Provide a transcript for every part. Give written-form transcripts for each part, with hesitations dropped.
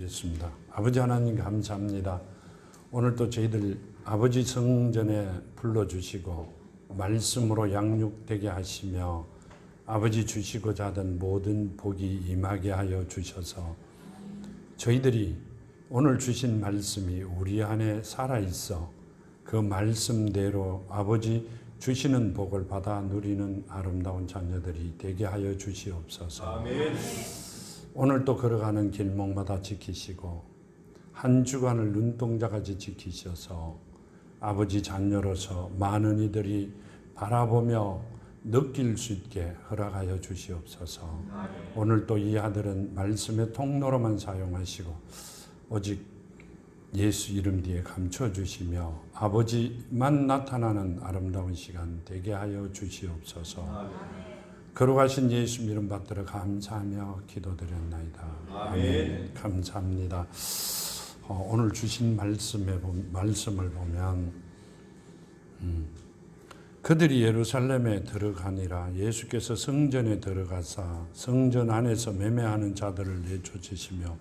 기도드리겠습니다. 아버지 하나님 감사합니다. 오늘 또 저희들 아버지 성전에 불러주시고 말씀으로 양육되게 하시며 아버지 주시고자 하던 모든 복이 임하게 하여 주셔서 저희들이 오늘 주신 말씀이 우리 안에 살아있어 그 말씀대로 아버지 주시는 복을 받아 누리는 아름다운 자녀들이 되게 하여 주시옵소서. 아멘. 오늘 또 걸어가는 길목마다 지키시고 한 주간을 눈동자같이 지키셔서 아버지 자녀로서 많은 이들이 바라보며 느낄 수 있게 허락하여 주시옵소서. 오늘 또 이 아들은 말씀의 통로로만 사용하시고 오직 예수 이름 뒤에 감춰주시며 아버지만 나타나는 아름다운 시간 되게 하여 주시옵소서. 걸어가신 예수 이름 받들어 감사하며 기도드렸나이다. 아멘. 감사합니다. 오늘 주신 말씀을 보면 그들이 예루살렘에 들어가니라. 예수께서 성전에 들어가사 성전 안에서 매매하는 자들을 내쫓으시며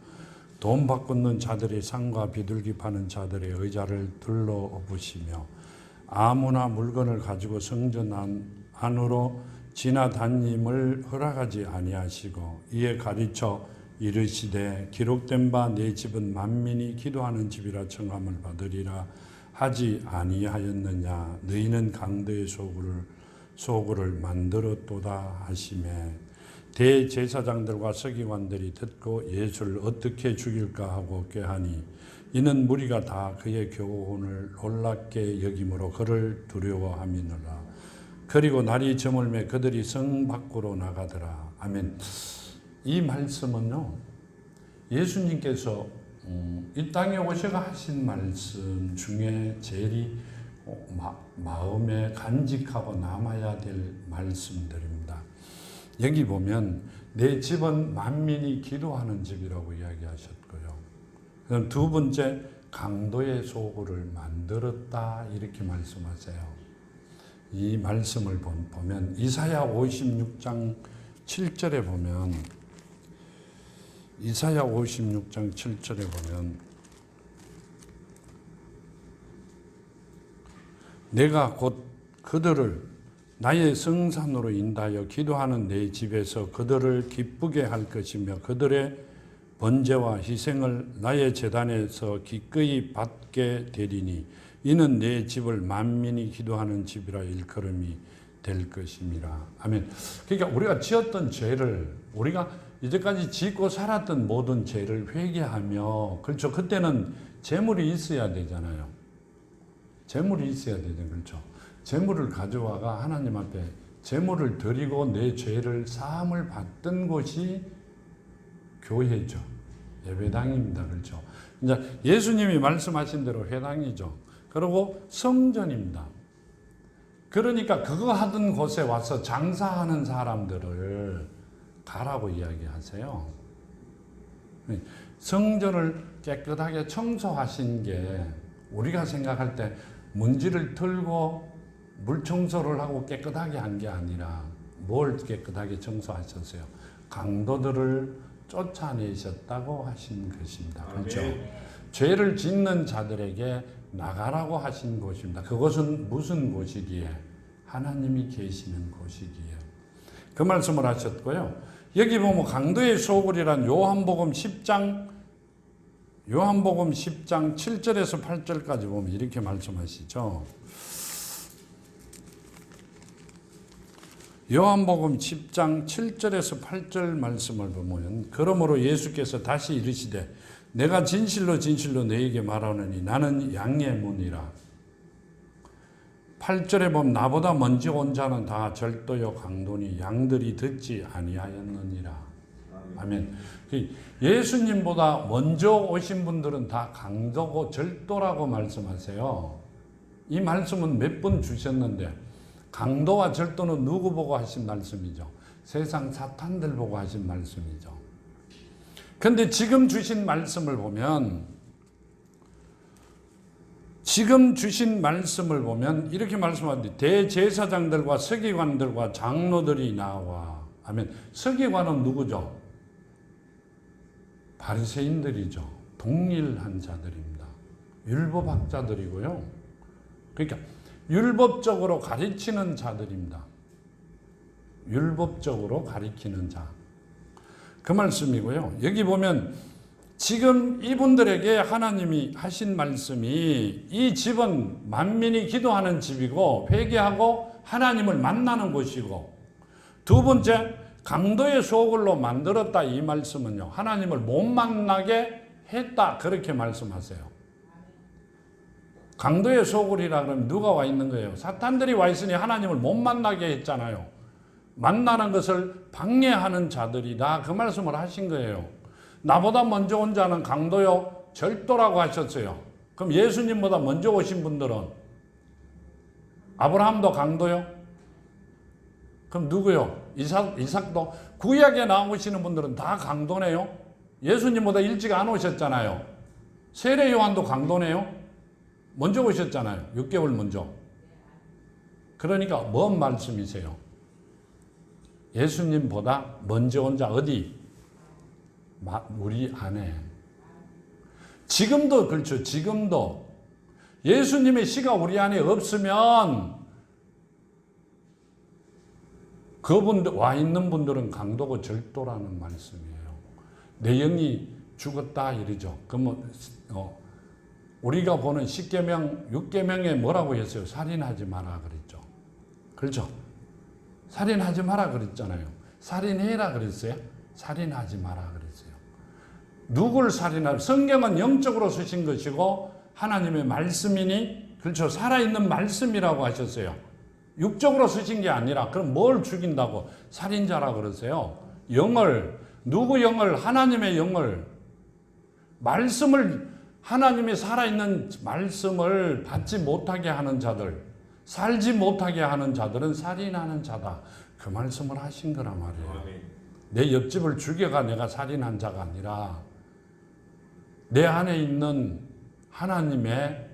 돈 바꾸는 자들의 상과 비둘기 파는 자들의 의자를 둘러엎으시며 아무나 물건을 가지고 성전 안으로 지나다님을 허락하지 아니하시고 이에 가르쳐 이르시되 기록된 바 내 집은 만민이 기도하는 집이라 청함을 받으리라 하지 아니하였느냐. 너희는 강도의 소굴을 만들었도다 하시매 대제사장들과 서기관들이 듣고 예수를 어떻게 죽일까 하고 꾀하니 이는 무리가 다 그의 교훈을 놀랍게 여김으로 그를 두려워함이니라. 그리고 날이 저물매 그들이 성 밖으로 나가더라. 아멘. 이 말씀은요, 예수님께서 이 땅에 오셔가 하신 말씀 중에 제일 마음에 간직하고 남아야 될 말씀들입니다. 여기 보면 내 집은 만민이 기도하는 집이라고 이야기하셨고요. 그다음 두 번째 강도의 소굴을 만들었다 이렇게 말씀하세요. 이 말씀을 보면 이사야 56장 7절에 보면 이사야 56장 7절에 보면 내가 곧 그들을 나의 성산으로 인하여 기도하는 내 집에서 그들을 기쁘게 할 것이며 그들의 번제와 희생을 나의 제단에서 기꺼이 받게 되리니 이는 내 집을 만민이 기도하는 집이라 일컬음이 될 것임이라. 아멘. 그러니까 우리가 지었던 죄를 우리가 이제까지 짓고 살았던 모든 죄를 회개하며 그렇죠. 그때는 재물이 있어야 되잖아요. 재물이 있어야 되죠. 그렇죠. 재물을 가져와가 하나님 앞에 재물을 드리고 내 죄를 사함을 받던 곳이 교회죠. 예배당입니다. 그렇죠. 이제 예수님이 말씀하신 대로 회당이죠. 그리고 성전입니다. 그러니까 그거 하던 곳에 와서 장사하는 사람들을 가라고 이야기하세요. 성전을 깨끗하게 청소하신 게 우리가 생각할 때 문지를 털고 물 청소를 하고 깨끗하게 한 게 아니라 뭘 깨끗하게 청소하셨어요? 강도들을 쫓아내셨다고 하신 것입니다. 그렇죠? 죄를 짓는 자들에게 나가라고 하신 곳입니다. 그곳은 무슨 곳이기에? 하나님이 계시는 곳이기에. 그 말씀을 하셨고요. 여기 보면 강도의 소굴이란 요한복음 10장 7절에서 8절까지 보면 이렇게 말씀하시죠. 요한복음 10장 7절에서 8절 말씀을 보면 그러므로 예수께서 다시 이르시되 내가 진실로 진실로 너에게 말하노니 나는 양의 문이라. 8절에 보면 나보다 먼저 온 자는 다 절도요 강도니 양들이 듣지 아니하였느니라. 아멘. 예수님보다 먼저 오신 분들은 다 강도고 절도라고 말씀하세요. 이 말씀은 몇 번 주셨는데 강도와 절도는 누구 보고 하신 말씀이죠? 세상 사탄들 보고 하신 말씀이죠. 그런데 지금 주신 말씀을 보면 이렇게 말씀하는데 대제사장들과 서기관들과 장로들이 나와. 아멘. 서기관은 누구죠? 바리새인들이죠. 동일한 자들입니다. 율법학자들이고요. 그러니까 율법적으로 가르치는 자들입니다. 율법적으로 가르치는 자. 그 말씀이고요. 여기 보면 지금 이분들에게 하나님이 하신 말씀이 이 집은 만민이 기도하는 집이고 회개하고 하나님을 만나는 곳이고, 두 번째 강도의 소굴로 만들었다. 이 말씀은요, 하나님을 못 만나게 했다, 그렇게 말씀하세요. 강도의 소굴이라 그러면 누가 와 있는 거예요? 사탄들이 와 있으니 하나님을 못 만나게 했잖아요. 만나는 것을 방해하는 자들이다, 그 말씀을 하신 거예요. 나보다 먼저 온 자는 강도요 절도라고 하셨어요. 그럼 예수님보다 먼저 오신 분들은 아브라함도 강도요? 그럼 누구요? 이삭도? 구약에 나오시는 분들은 다 강도네요. 예수님보다 일찍 안 오셨잖아요. 세례 요한도 강도네요. 먼저 오셨잖아요. 6개월 먼저. 그러니까 뭔 말씀이세요? 예수님보다 먼저 온 자 어디? 우리 안에. 지금도 그렇죠. 지금도 예수님의 씨가 우리 안에 없으면 그분들 와 있는 분들은 강도고 절도라는 말씀이에요. 내 영이 죽었다 이러죠. 그러면 우리가 보는 10계명, 6계명에 뭐라고 했어요? 살인하지 마라 그랬죠. 그렇죠? 살인하지 마라 그랬잖아요. 살인해라 그랬어요? 살인하지 마라 그랬어요. 누굴 살인하라? 성경은 영적으로 쓰신 것이고 하나님의 말씀이니, 그렇죠, 살아있는 말씀이라고 하셨어요. 육적으로 쓰신 게 아니라. 그럼 뭘 죽인다고? 살인자라 그러세요. 영을, 누구 영을? 하나님의 영을, 말씀을, 하나님이 살아있는 말씀을 받지 못하게 하는 자들, 살지 못하게 하는 자들은 살인하는 자다, 그 말씀을 하신 거란 말이에요. 내 옆집을 죽여가 내가 살인한 자가 아니라 내 안에 있는 하나님의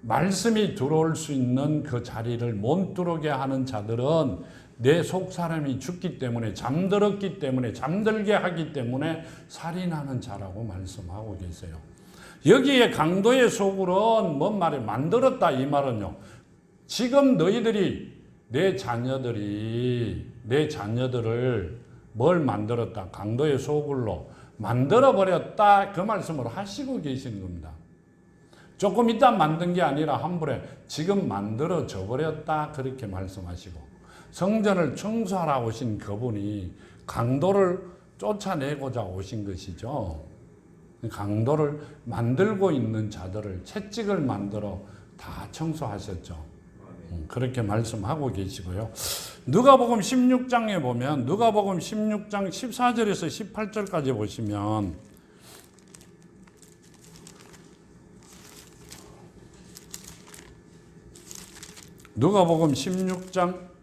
말씀이 들어올 수 있는 그 자리를 못 들어오게 하는 자들은 내 속 사람이 죽기 때문에, 잠들었기 때문에, 잠들게 하기 때문에 살인하는 자라고 말씀하고 계세요. 여기에 강도의 소굴은 뭔 말이에요? 만들었다 이 말은요, 지금 너희들이 내 자녀들을 뭘 만들었다? 강도의 소굴로 만들어버렸다, 그 말씀을 하시고 계시는 겁니다. 조금 있다 만든 게 아니라 한 번에 지금 만들어져 버렸다, 그렇게 말씀하시고, 성전을 청소하러 오신 그분이 강도를 쫓아내고자 오신 것이죠. 강도를 만들고 있는 자들을, 채찍을 만들어 다 청소하셨죠. 그렇게 말씀하고 계시고요. 누가복음 16장에 보면, 누가복음 16장 14절에서 18절까지 보시면, 누가복음 16장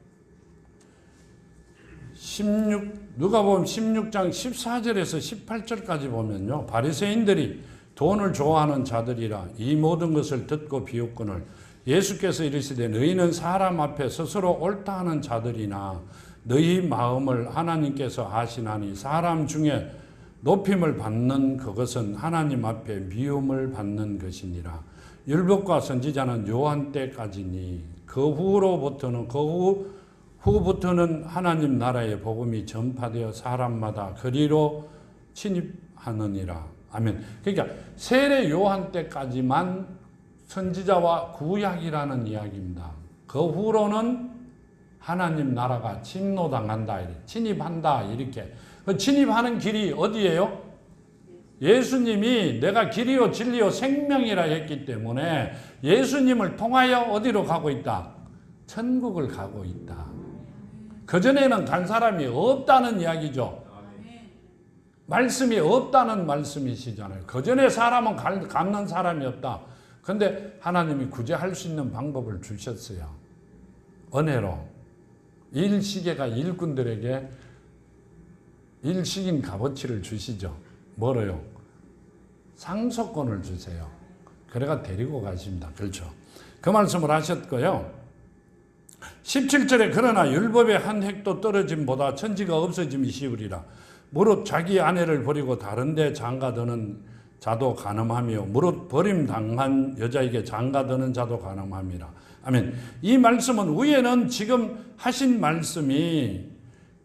14절에서 18절까지 보면요, 바리새인들이 돈을 좋아하는 자들이라 이 모든 것을 듣고 비웃거늘 예수께서 이르시되 너희는 사람 앞에 스스로 옳다 하는 자들이나 너희 마음을 하나님께서 아시나니 사람 중에 높임을 받는 그것은 하나님 앞에 미움을 받는 것이니라. 율법과 선지자는 요한 때까지니 그 후부터는 하나님 나라의 복음이 전파되어 사람마다 그리로 침입하느니라. 아멘. 그러니까 세례 요한 때까지만 선지자와 구약이라는 이야기입니다. 그 후로는 하나님 나라가 침노당한다, 침입한다, 이렇게. 그 침입하는 길이 어디예요? 예수님이 내가 길이요 진리요 생명이라 했기 때문에 예수님을 통하여 어디로 가고 있다? 천국을 가고 있다. 그전에는 간 사람이 없다는 이야기죠. 말씀이 없다는 말씀이시잖아요. 그전에 사람은 갖는 사람이 없다. 근데 하나님이 구제할 수 있는 방법을 주셨어요. 은혜로. 일시계가 일꾼들에게 일시킨 값어치를 주시죠. 뭐로요? 상속권을 주세요. 그래가 데리고 가십니다. 그렇죠. 그 말씀을 하셨고요. 17절에 그러나 율법의 한 획도 떨어짐보다 천지가 없어짐이 쉬우리라. 무릇 자기 아내를 버리고 다른 데 장가드는 자도 간음하며 무릇 버림당한 여자에게 장가드는 자도 간음함이라. 아멘. 이 말씀은 위에는 지금 하신 말씀이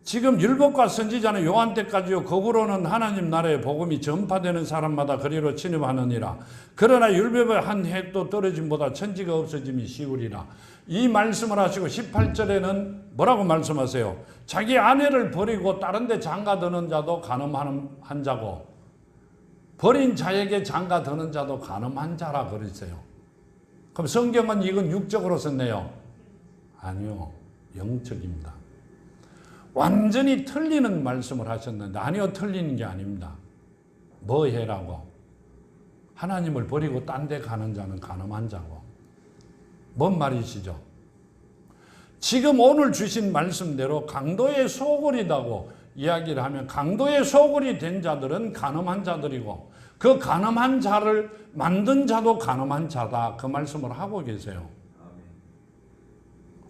지금 율법과 선지자는 요한 때까지요. 거꾸로는 하나님 나라의 복음이 전파되는 사람마다 그리로 침입하느니라. 그러나 율법의 한 획도 떨어짐보다 천지가 없어짐이 쉬우리라. 이 말씀을 하시고 18절에는 뭐라고 말씀하세요? 자기 아내를 버리고 다른 데 장가드는 자도 간음한 자고 버린 자에게 장가드는 자도 간음한 자라 그랬어요. 그럼 성경은 이건 육적으로 썼네요? 아니요. 영적입니다. 완전히 틀리는 말씀을 하셨는데 아니요. 틀리는 게 아닙니다. 뭐 해라고? 하나님을 버리고 딴 데 가는 자는 간음한 자고. 뭔 말이시죠? 지금 오늘 주신 말씀대로 강도의 소굴이라고 이야기를 하면 강도의 소굴이 된 자들은 간음한 자들이고 그 간음한 자를 만든 자도 간음한 자다. 그 말씀을 하고 계세요.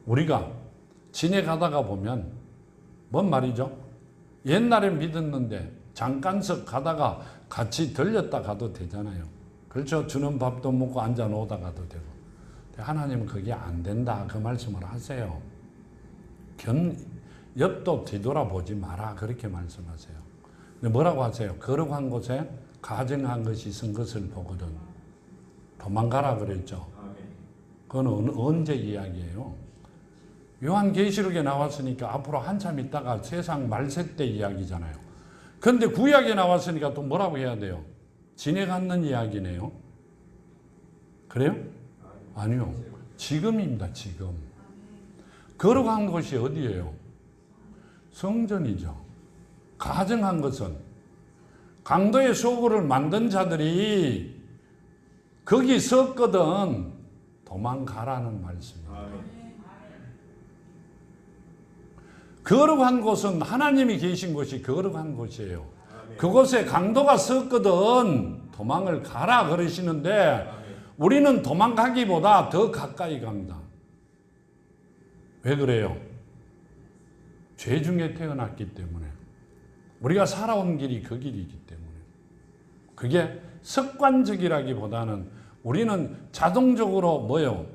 우리가 지내가다가 보면 뭔 말이죠? 옛날에 믿었는데 잠깐씩 가다가 같이 들렸다 가도 되잖아요. 그렇죠? 주는 밥도 먹고 앉아 놓다 가도 되고. 하나님은 그게 안 된다. 그 말씀을 하세요. 옆도 뒤돌아보지 마라. 그렇게 말씀하세요. 근데 뭐라고 하세요? 거룩한 곳에 가증한 것이 있은 것을 보거든. 도망가라 그랬죠. 그건 언제 이야기예요? 요한계시록에 나왔으니까 앞으로 한참 있다가 세상 말세 때 이야기잖아요. 그런데 구약에 나왔으니까 또 뭐라고 해야 돼요? 지내가는 이야기네요. 그래요? 아니요. 지금입니다. 지금. 거룩한 곳이 어디예요? 성전이죠. 가증한 것은 강도의 소굴을 만든 자들이 거기 섰거든 도망가라는 말씀입니다. 거룩한 곳은 하나님이 계신 곳이 거룩한 곳이에요. 그곳에 강도가 섰거든 도망을 가라 그러시는데 우리는 도망가기보다 더 가까이 갑니다. 왜 그래요? 죄 중에 태어났기 때문에. 우리가 살아온 길이 그 길이기 때문에. 그게 습관적이라기보다는 우리는 자동적으로 뭐요?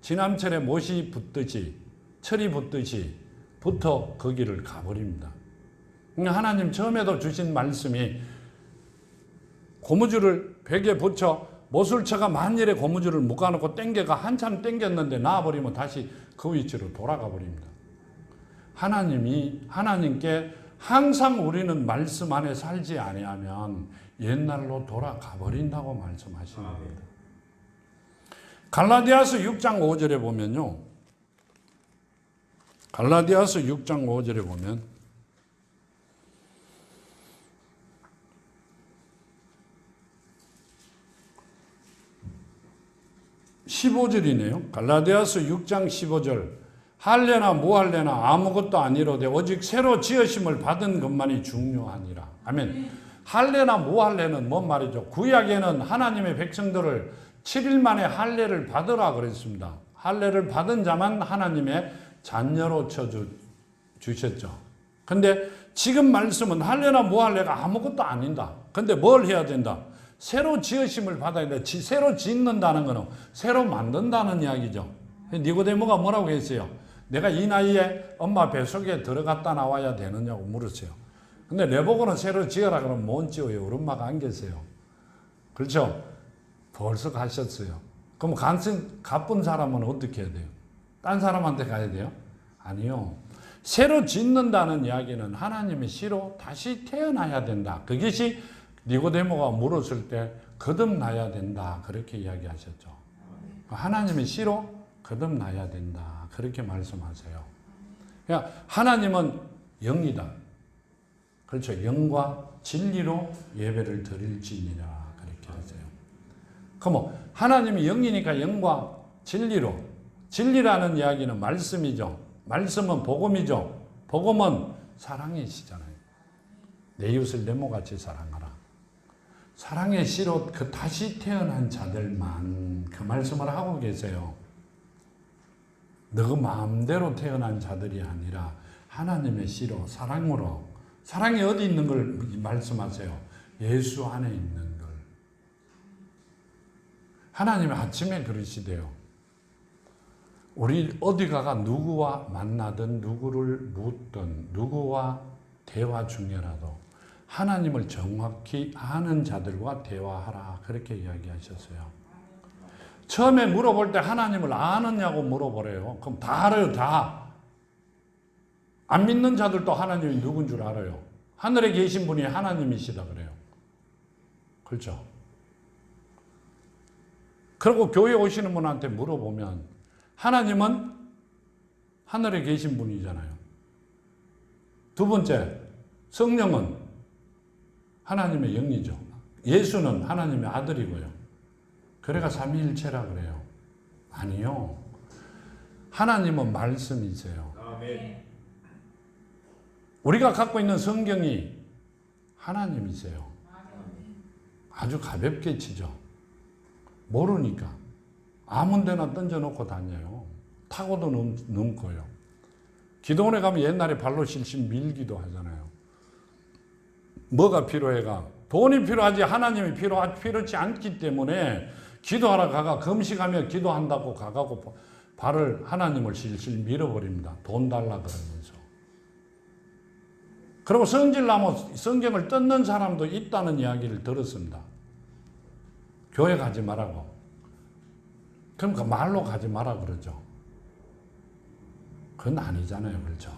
지남철에 못이 붙듯이 철이 붙듯이 붙어 그 길을 가버립니다. 하나님 처음에도 주신 말씀이 고무줄을 벽에 붙여 모술처가 만일에 고무줄을 묶어놓고 땡겨가 한참 땡겼는데 나와버리면 다시 그 위치로 돌아가 버립니다. 하나님께 항상 우리는 말씀 안에 살지 아니하면 옛날로 돌아가 버린다고 말씀하시는 겁니다. 갈라디아서 6장 5절에 보면요. 갈라디아서 6장 5절에 보면 15절이네요. 갈라디아서 6장 15절. 할례나 무할례나 아무것도 아니로되 오직 새로 지으심을 받은 것만이 중요하니라. 아멘. 할례나 무할례는 뭔 말이죠? 구약에는 하나님의 백성들을 7일 만에 할례를 받으라 그랬습니다. 할례를 받은 자만 하나님의 자녀로 쳐주셨죠. 근데 지금 말씀은 할례나 무할례가 아무것도 아니다. 근데 뭘 해야 된다? 새로 지으심을 받아야 된다. 새로 짓는다는 거는 새로 만든다는 이야기죠. 니고데모가 뭐라고 했어요? 내가 이 나이에 엄마 뱃속에 들어갔다 나와야 되느냐고 물었어요. 근데 내보고는 새로 지어라 그러면 못 지어요. 우리 엄마가 안 계세요. 그렇죠? 벌써 가셨어요. 그럼 가쁜 사람은 어떻게 해야 돼요? 딴 사람한테 가야 돼요? 아니요. 새로 짓는다는 이야기는 하나님의 씨로 다시 태어나야 된다. 그것이 니고데모가 물었을 때 거듭나야 된다. 그렇게 이야기하셨죠. 하나님의 씨로 거듭나야 된다. 그렇게 말씀하세요. 그러니까 하나님은 영이다. 그렇죠. 영과 진리로 예배를 드릴지니라. 그렇게 하세요. 그럼 하나님이 영이니까 영과 진리로. 진리라는 이야기는 말씀이죠. 말씀은 복음이죠. 복음은 사랑이시잖아요. 내 이웃을 내 몸같이 사랑하라. 사랑의 씨로 그 다시 태어난 자들만 그 말씀을 하고 계세요. 너 마음대로 태어난 자들이 아니라 하나님의 씨로 사랑으로 사랑이 어디 있는 걸 말씀하세요? 예수 안에 있는 걸. 하나님이 아침에 그러시대요. 우리 어디 가가 누구와 만나든 누구를 묻든 누구와 대화 중에라도 하나님을 정확히 아는 자들과 대화하라. 그렇게 이야기하셨어요. 처음에 물어볼 때 하나님을 아느냐고 물어보래요. 그럼 다 알아요. 다. 안 믿는 자들도 하나님이 누군 줄 알아요. 하늘에 계신 분이 하나님이시다 그래요. 그렇죠? 그리고 교회 오시는 분한테 물어보면 하나님은 하늘에 계신 분이잖아요. 두 번째, 성령은 하나님의 영이죠. 예수는 하나님의 아들이고요. 그래가 삼위일체라 그래요. 아니요. 하나님은 말씀이세요. 아멘. 우리가 갖고 있는 성경이 하나님이세요. 아주 가볍게 치죠. 모르니까 아무 데나 던져놓고 다녀요. 타고도 넘고요. 기도원에 가면 옛날에 발로 실실 밀기도 하잖아요. 뭐가 필요해가? 돈이 필요하지 하나님이 필요치 않기 때문에 기도하러 가가 금식하며 기도한다고 가가고 발을 하나님을 실실 밀어버립니다. 돈 달라 그러면서. 그리고 성질나면 성경을 뜯는 사람도 있다는 이야기를 들었습니다. 교회 가지 말라고. 그러니까 말로 가지 마라 그러죠. 그건 아니잖아요. 그렇죠?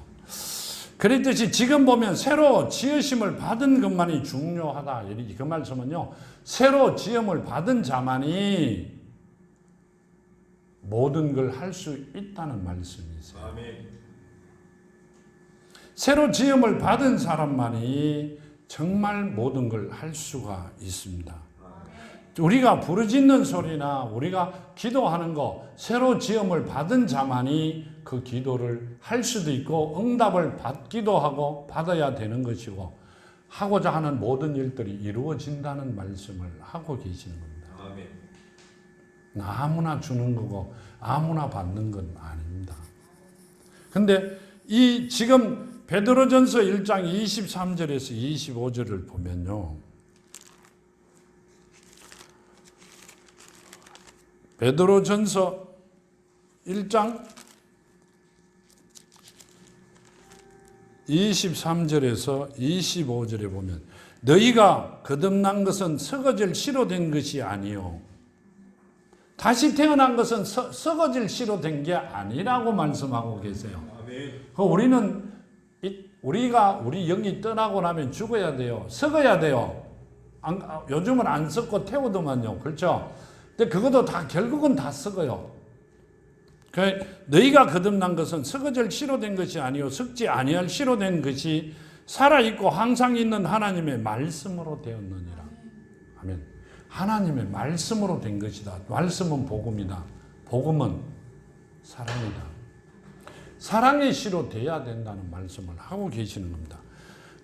그랬듯이 지금 보면 새로 지으심을 받은 것만이 중요하다. 그 말씀은요. 새로 지음을 받은 자만이 모든 걸 할 수 있다는 말씀이세요. 아멘. 새로 지음을 받은 사람만이 정말 모든 걸 할 수가 있습니다. 우리가 부르짖는 소리나 우리가 기도하는 거 새로 지음을 받은 자만이 그 기도를 할 수도 있고 응답을 받기도 하고 받아야 되는 것이고 하고자 하는 모든 일들이 이루어진다는 말씀을 하고 계시는 겁니다. 아멘. 아무나 주는 거고 아무나 받는 건 아닙니다. 근데 이 지금 베드로전서 1장 23절에서 25절을 보면요. 베드로전서 1장 23절에서 25절에 보면 너희가 거듭난 것은 썩어질 씨로 된 것이 아니요 다시 태어난 것은 썩어질 씨로 된 게 아니라고 말씀하고 계세요. 아멘. 우리 영이 떠나고 나면 죽어야 돼요. 썩어야 돼요. 요즘은 안 썩고 태우더만요. 그렇죠? 근데 그것도 다 결국은 다 썩어요. 너희가 거듭난 것은 썩어질 씨로 된 것이 아니요 썩지 아니할 씨로 된 것이 살아있고 항상 있는 하나님의 말씀으로 되었느니라. 아멘. 하나님의 말씀으로 된 것이다. 말씀은 복음이다. 복음은 사랑이다. 사랑의 씨로 돼야 된다는 말씀을 하고 계시는 겁니다.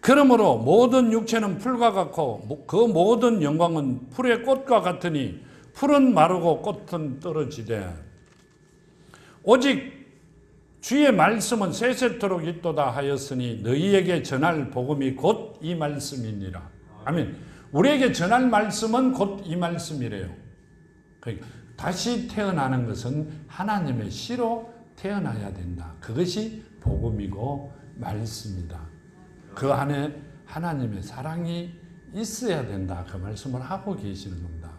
그러므로 모든 육체는 풀과 같고 그 모든 영광은 풀의 꽃과 같으니 풀은 마르고 꽃은 떨어지되 오직 주의 말씀은 세세토록 있도다 하였으니 너희에게 전할 복음이 곧 이 말씀이니라. 아멘. 우리에게 전할 말씀은 곧 이 말씀이래요. 그러니까 다시 태어나는 것은 하나님의 씨로 태어나야 된다. 그것이 복음이고 말씀이다. 그 안에 하나님의 사랑이 있어야 된다. 그 말씀을 하고 계시는 겁니다.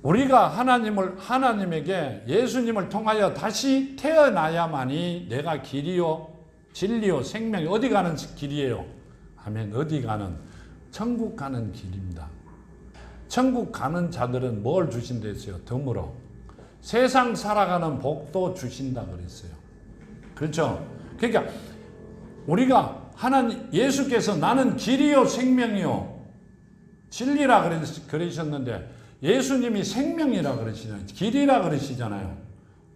우리가 하나님에게 예수님을 통하여 다시 태어나야만이 내가 길이요, 진리요, 생명이 어디 가는 길이에요? 아멘. 어디 가는? 천국 가는 길입니다. 천국 가는 자들은 뭘 주신다 했어요? 덤으로. 세상 살아가는 복도 주신다 그랬어요. 그렇죠? 그러니까 우리가 예수께서 나는 길이요, 생명이요, 진리라 그러셨는데 예수님이 생명이라 그러시잖아요. 길이라 그러시잖아요.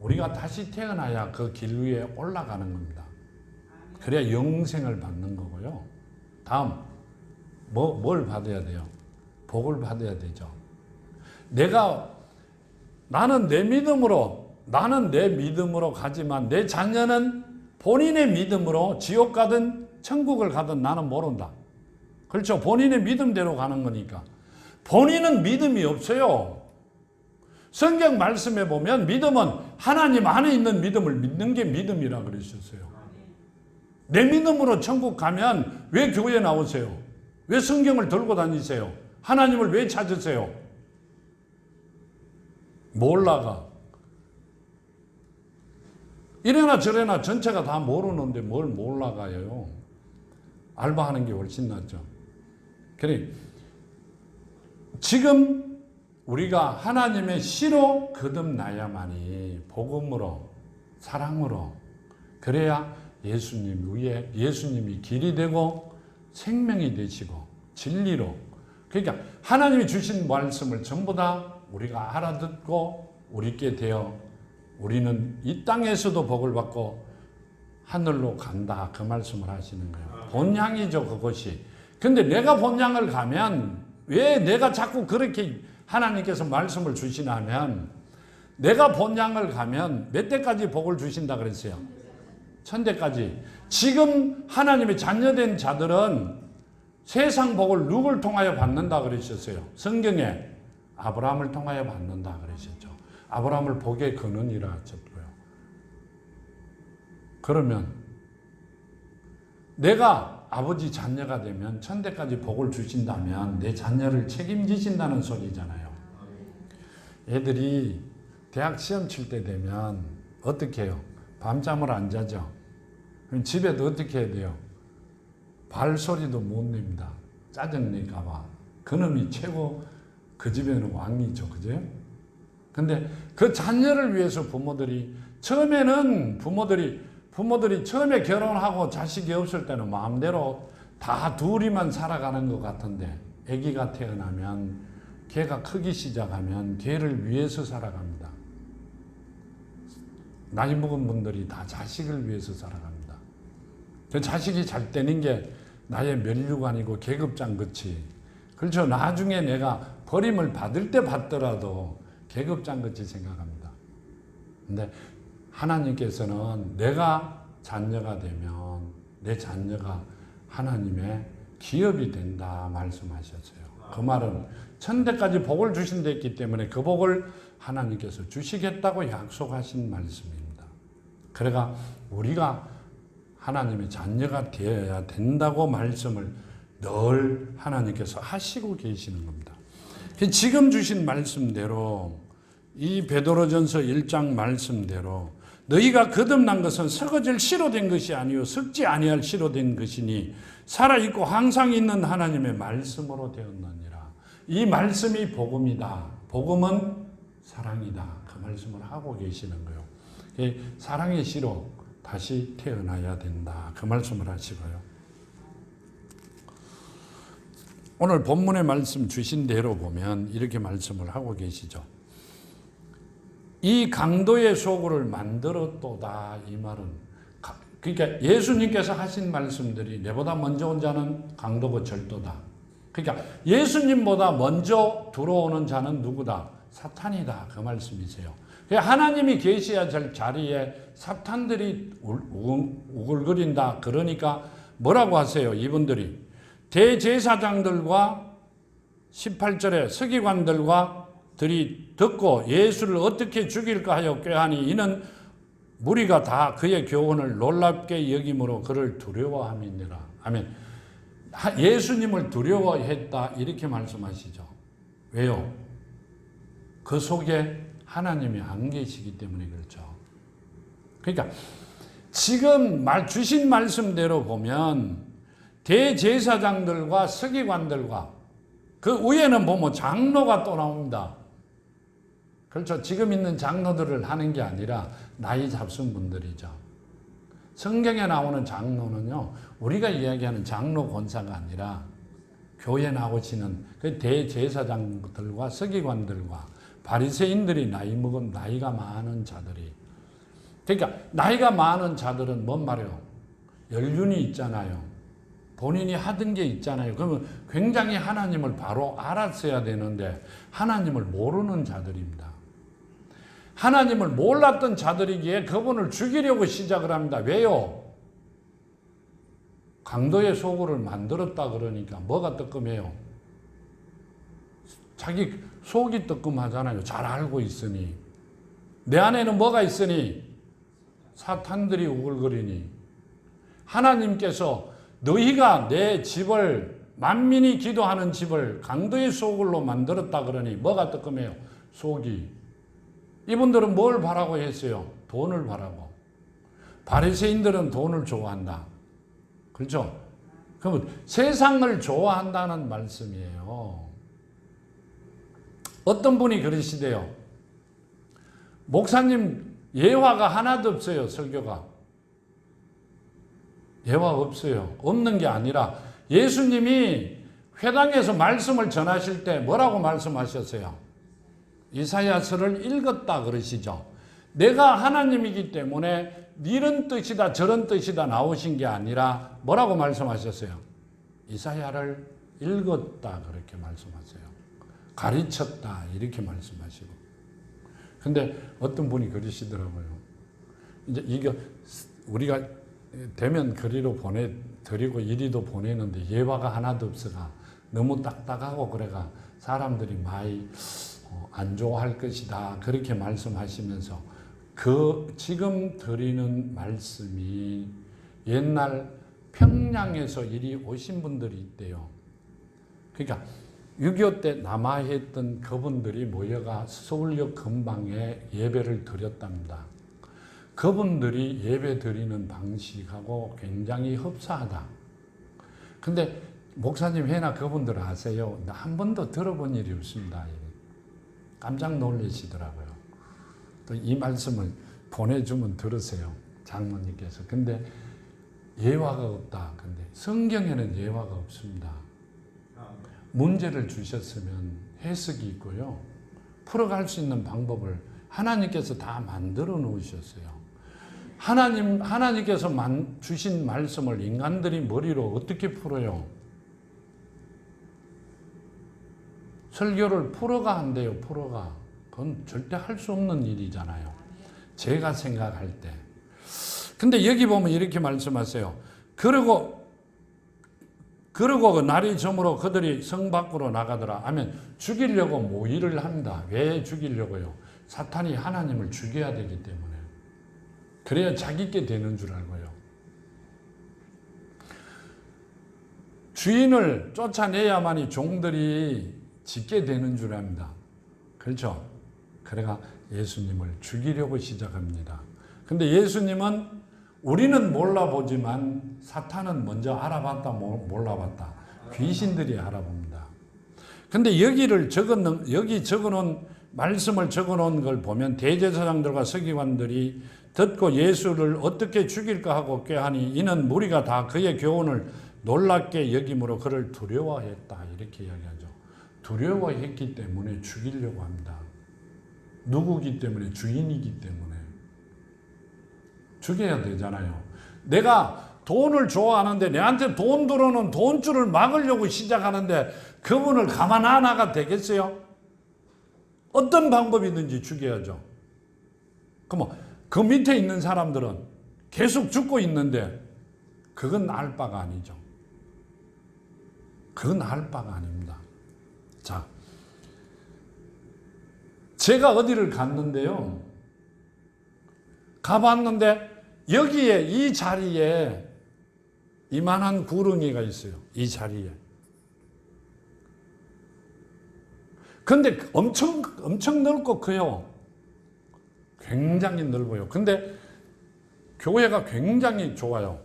우리가 다시 태어나야 그 길 위에 올라가는 겁니다. 그래야 영생을 받는 거고요. 다음, 뭘 받아야 돼요? 복을 받아야 되죠. 나는 내 믿음으로 가지만 내 자녀는 본인의 믿음으로 지옥 가든 천국을 가든 나는 모른다. 그렇죠. 본인의 믿음대로 가는 거니까. 본인은 믿음이 없어요. 성경 말씀에 보면 믿음은 하나님 안에 있는 믿음을 믿는 게 믿음이라 그러셨어요. 내 믿음으로 천국 가면 왜 교회 나오세요? 왜 성경을 들고 다니세요? 하나님을 왜 찾으세요? 몰라가. 이래나 저래나 전체가 다 모르는데 뭘 몰라가요? 알바하는 게 훨씬 낫죠. 그래, 지금 우리가 하나님의 씨로 거듭나야만이 복음으로, 사랑으로, 그래야 예수님 위에 예수님이 길이 되고 생명이 되시고 진리로, 그러니까 하나님이 주신 말씀을 전부 다 우리가 알아듣고 우리께 되어 우리는 이 땅에서도 복을 받고 하늘로 간다, 그 말씀을 하시는 거예요. 본향이죠, 그것이. 근데 내가 본향을 가면 왜 내가 자꾸 그렇게 하나님께서 말씀을 주시나 하면, 내가 본향을 가면 몇 대까지 복을 주신다 그랬어요? 1000대까지. 지금 하나님의 자녀된 자들은 세상 복을 누굴 통하여 받는다 그러셨어요? 성경에 아브라함을 통하여 받는다 그러셨죠. 아브라함을 복의 근원이라 하셨고요. 그러면 내가 아버지 자녀가 되면 1000대까지 복을 주신다면 내 자녀를 책임지신다는 소리잖아요. 애들이 대학 시험 칠 때 되면 어떻게 해요? 밤잠을 안 자죠. 그럼 집에도 어떻게 해야 돼요? 발소리도 못 냅니다. 짜증낼까 봐. 그놈이 최고, 그 집에는 왕이죠. 그죠? 근데 그 자녀를 위해서 부모들이 처음에는 부모들이 처음에 결혼하고 자식이 없을 때는 마음대로 다 둘이만 살아가는 것 같은데, 아기가 태어나면 걔가 크기 시작하면 걔를 위해서 살아갑니다. 나이 먹은 분들이 다 자식을 위해서 살아갑니다. 그 자식이 잘 되는 게 나의 면류관이고 계급장 끝이. 그렇죠. 나중에 내가 버림을 받을 때 받더라도 계급장 끝이 생각합니다. 근데 하나님께서는 내가 자녀가 되면 내 자녀가 하나님의 기업이 된다 말씀하셨어요. 그 말은 1000대까지 복을 주신다 했기 때문에 그 복을 하나님께서 주시겠다고 약속하신 말씀입니다. 그러니까 우리가 하나님의 자녀가 되어야 된다고 말씀을 늘 하나님께서 하시고 계시는 겁니다. 지금 주신 말씀대로, 이 베드로전서 1장 말씀대로 너희가 거듭난 것은 썩어질 씨로 된 것이 아니요 썩지 아니할 씨로 된 것이니 살아있고 항상 있는 하나님의 말씀으로 되었느니라. 이 말씀이 복음이다. 복음은 사랑이다. 그 말씀을 하고 계시는 거예요. 사랑의 씨로 다시 태어나야 된다. 그 말씀을 하시고요. 오늘 본문의 말씀 주신 대로 보면 이렇게 말씀을 하고 계시죠. 이 강도의 소굴을 만들었도다. 이 말은 그러니까 예수님께서 하신 말씀들이 내보다 먼저 온 자는 강도고 절도다. 그러니까 예수님보다 먼저 들어오는 자는 누구다? 사탄이다. 그 말씀이세요. 하나님이 계셔야 될 자리에 사탄들이 우글거린다. 그러니까 뭐라고 하세요? 이분들이 대제사장들과 18절에 서기관들과 들이 듣고 예수를 어떻게 죽일까 하여 꾀하니 이는 무리가 다 그의 교훈을 놀랍게 여김으로 그를 두려워함이니라. 아멘. 예수님을 두려워했다 이렇게 말씀하시죠. 왜요? 그 속에 하나님이 안 계시기 때문에 그렇죠. 그러니까 지금 주신 말씀대로 보면 대제사장들과 서기관들과 그 위에는 보면 장로가 또 나옵니다. 그렇죠. 지금 있는 장로들을 하는 게 아니라 나이 잡순 분들이죠. 성경에 나오는 장로는요, 우리가 이야기하는 장로 권사가 아니라 교회 나오시는 그 대제사장들과 서기관들과 바리새인들이 나이가 많은 자들이. 그러니까 나이가 많은 자들은 뭔 말이에요? 연륜이 있잖아요. 본인이 하던 게 있잖아요. 그러면 굉장히 하나님을 바로 알았어야 되는데 하나님을 모르는 자들입니다. 하나님을 몰랐던 자들이기에 그분을 죽이려고 시작을 합니다. 왜요? 강도의 소굴을 만들었다 그러니까 뭐가 뜨끔해요? 자기 속이 뜨끔하잖아요. 잘 알고 있으니. 내 안에는 뭐가 있으니? 사탄들이 우글거리니. 하나님께서 너희가 내 집을, 만민이 기도하는 집을 강도의 소굴로 만들었다 그러니 뭐가 뜨끔해요? 속이. 이분들은 뭘 바라고 했어요? 돈을 바라고. 바리새인들은 돈을 좋아한다. 그렇죠? 그러면 세상을 좋아한다는 말씀이에요. 어떤 분이 그러시대요. 목사님 예화가 하나도 없어요. 설교가. 예화 없어요. 없는 게 아니라 예수님이 회당에서 말씀을 전하실 때 뭐라고 말씀하셨어요? 이사야서를 읽었다 그러시죠. 내가 하나님이기 때문에 이런 뜻이다 저런 뜻이다 나오신 게 아니라 뭐라고 말씀하셨어요? 이사야를 읽었다 그렇게 말씀하세요. 가르쳤다 이렇게 말씀하시고. 근데 어떤 분이 그러시더라고요. 이제 이게 우리가 대면 거리로 보내드리고 이리도 보내는데 예화가 하나도 없어가 너무 딱딱하고 그래가 사람들이 많이 안 좋아할 것이다 그렇게 말씀하시면서 그 지금 드리는 말씀이 옛날 평양에서 이리 오신 분들이 있대요. 그러니까 6.25 때 남하했던 그분들이 모여가 서울역 근방에 예배를 드렸답니다. 그분들이 예배 드리는 방식하고 굉장히 흡사하다. 근데 목사님 해나 그분들 아세요? 나 한 번도 들어본 일이 없습니다. 깜짝 놀라시더라고요. 또 이 말씀을 보내주면 들으세요. 장로님께서. 근데 예화가 없다. 근데 성경에는 예화가 없습니다. 문제를 주셨으면 해석이 있고요. 풀어갈 수 있는 방법을 하나님께서 다 만들어 놓으셨어요. 하나님께서 주신 말씀을 인간들이 머리로 어떻게 풀어요? 설교를 풀어가 한대요. 풀어가. 그건 절대 할 수 없는 일이잖아요. 제가 생각할 때. 근데 여기 보면 이렇게 말씀하세요. 그리고 그 날이 저물어 그들이 성 밖으로 나가더라 하면 죽이려고 모의를 합니다. 왜 죽이려고요? 사탄이 하나님을 죽여야 되기 때문에. 그래야 자기께 되는 줄 알고요. 주인을 쫓아내야만이 종들이 짓게 되는 줄 압니다. 그렇죠? 그래가 예수님을 죽이려고 시작합니다. 근데 예수님은 우리는 몰라보지만 사탄은 먼저 알아봤다 몰라봤다. 귀신들이 알아봅니다. 근데 여기 적어놓은 말씀을 적어놓은 걸 보면 대제사장들과 서기관들이 듣고 예수를 어떻게 죽일까 하고 꾀하니 이는 무리가 다 그의 교훈을 놀랍게 여김으로 그를 두려워했다. 이렇게 이야기하죠. 두려워했기 때문에 죽이려고 합니다. 누구기 때문에? 주인이기 때문에. 죽여야 되잖아요. 내가 돈을 좋아하는데 내한테 돈 들어오는 돈줄을 막으려고 시작하는데 그분을 가만 안 하가 되겠어요? 어떤 방법이든지 죽여야죠. 그럼 그 밑에 있는 사람들은 계속 죽고 있는데 그건 알 바가 아니죠. 그건 알 바가 아닙니다. 자, 제가 어디를 갔는데요. 가봤는데 여기에 이 자리에 이만한 구렁이가 있어요. 이 자리에. 근데 엄청 넓고 커요. 굉장히 넓어요. 근데 교회가 굉장히 좋아요.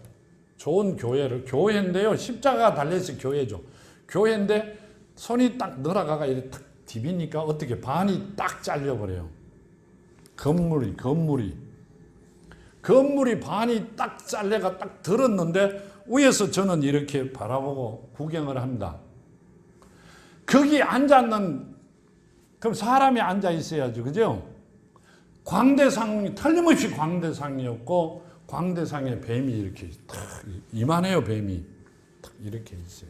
좋은 교회인데요. 십자가가 달려있어 교회죠. 교회인데 손이 딱 늘어가가 이렇게 탁 디비니까 어떻게 반이 딱 잘려버려요. 건물이 반이 딱 잘려가 딱 들었는데 위에서 저는 이렇게 바라보고 구경을 합니다. 거기 앉았는 그럼 사람이 앉아 있어야죠. 그죠? 틀림없이 광대상이었고 광대상에 뱀이 이렇게 탁 이만해요. 뱀이 탁 이렇게 있어요.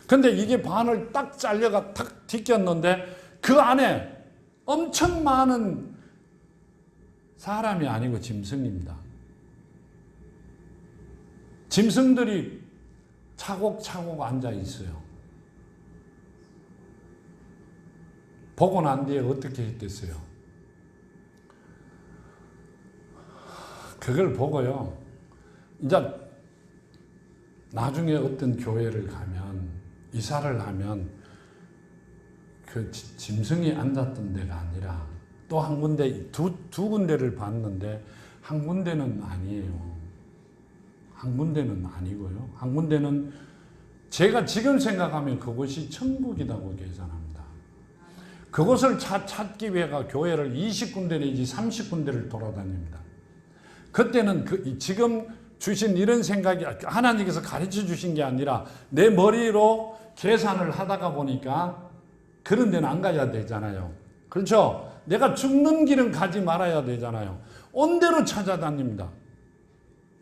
근데 이게 반을 딱 잘려가 탁 튀겼는데 그 안에 엄청 많은 사람이 아니고 짐승입니다. 짐승들이 차곡차곡 앉아 있어요. 보고 난 뒤에 어떻게 했겠어요? 그걸 보고요. 이제 나중에 어떤 교회를 가면, 이사를 하면 그 짐승이 앉았던 데가 아니라 또 한 군데, 두 군데를 봤는데 한 군데는 아니에요. 한 군데는 아니고요. 한 군데는 제가 지금 생각하면 그곳이 천국이라고 계산합니다. 그곳을 찾기 위해가 교회를 20군데 내지 30군데를 돌아다닙니다. 그때는 지금 주신 이런 생각이 하나님께서 가르쳐 주신 게 아니라 내 머리로 계산을 하다가 보니까 그런 데는 안 가야 되잖아요. 그렇죠? 내가 죽는 길은 가지 말아야 되잖아요. 온 데로 찾아다닙니다.